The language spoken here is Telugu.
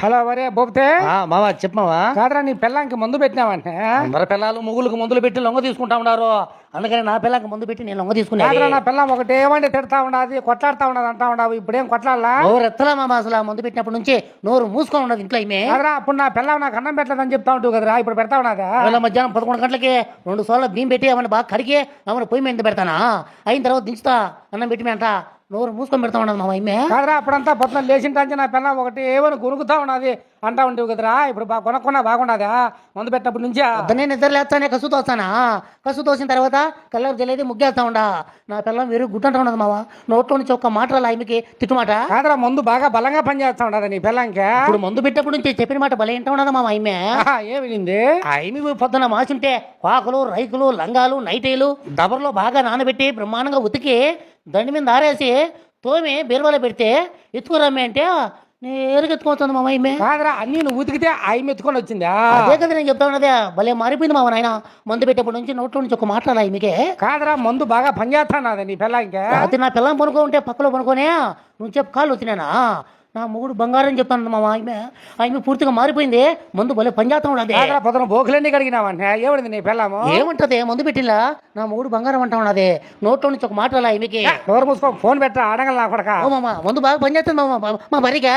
హలో వరే బోపితే మావా చెప్పమావా. కాదరా నీ పిల్లానికి మందు పెట్టినావంటే అందరి పిల్లలు ముగ్గులకు మందులు పెట్టి లొంగ తీసుకుంటా ఉన్నారు. అందుకని నా పిల్లకి మందు పెట్టి నేను లొంగ తీసుకున్నా. కాదరా నా పిల్లం ఒకటి ఏమంటే తిడతా ఉండదు కొట్లాడుతా ఉండదు అంటా ఉండవు. ఇప్పుడేం కొట్లాడలా? నోరు ఎత్తలా మామ, అసలు ఆ మందు పెట్టినప్పటి నుంచి నోరు మూసుకొని ఉండదు ఇంట్లో. ఈమె కాదరా అప్పుడు నా పిల్లం నాకు అన్నం పెట్టలేదని చెప్తా ఉంటావు కదరా, ఇప్పుడు పెడతా ఉన్నదా? ఇవాళ మధ్యాహ్నం 11 గంటలకి 2 సార్లు బియ్యం పెట్టి ఆమెను బాగా కడిగి ఆమెను పొయ్యి మీద పెడతానా. అయిన తర్వాత దించుతా అన్నం పెట్టి అంట నోరు మూసుకొని పెడతా ఉండదు మామ ఈమె. కాదరా అప్పుడంతా పొద్దున లేచింటే నా పిల్లం ఒకటి ఏమని కొనుక్కుతా ఉన్నది అంటా ఉంటావు కదరా, ఇప్పుడు కొనక్కున్నా బాగుండదా మందు పెట్టినప్పటి నుంచే? పొద్దున్నే నిద్ర లేస్తానే కసు తోస్తానా, కసు తోసిన తర్వాత కలర్ జల్లేది ముగ్గేస్తా ఉండా. నా పిల్లం వేరు గుడ్డంటా ఉండదు మామ. నోట్లో నుంచి ఒక్క మాట రాలా ఈమెకి తిట్టుమాట. కాదరా మందు బాగా బలంగా పనిచేస్తా ఉండదు నీ పిల్లంకి. ఇప్పుడు మందు పెట్టినప్పటి నుంచి చెప్పిన మాట భలే వింటా ఉండదు మామ ఈమె. ఏమింది? ఈమె పొద్దున మాచుంటే పాకులు రైకులు లంగాలు నైటీలు దబర్లో బాగా నానబెట్టి బ్రహ్మాండంగా ఉతికి దండి మీద ఆరేసి తోమి బీరువాలో పెడితే ఎత్తుకురమ్మే అంటే నేరుగా ఎత్తుకొస్తుంది మామ ఈమె. కాదరా అన్ని నువ్వు ఉతికితే ఆమె ఎత్తుకొని వచ్చిందా? అదే కదా నేను చెప్తా ఉన్నదే, భలే మారిపోయింది మామ నాయన. మందు పెట్టేప్పటి నుంచి నోట్లో నుంచి ఒక మాట్లాడాలి ఈమెకే. కాదరా మందు బాగా పనిచేస్తానది నీ పిల్లంకి. అది నా పిల్లం పనుకో ఉంటే పక్కలో పనుకోనే నువ్వు చెప్పు కాళ్ళు వచ్చినానా. నా మొగుడు బంగారం చెప్తాను మామ. ఆమె పూర్తిగా మారిపోయింది. మందు భలే పనిచేస్తా ఉన్నది. పొద్దున బోకులన్నీ కడిగినావంటే ఏమింది నీ పిల్లము? ఏముంటది మందు పెట్టిలా నా మొగుడు బంగారం అంటా ఉన్నది. నోట్లో నుంచి ఒక మాట రాలా ఈమెకి. నోరు మూసుకో, ఫోన్ పెట్టా అడగల నా కొడక. ఓ మామ మందు బాగా పనిచేస్తుంది మామ మా భార్యగా.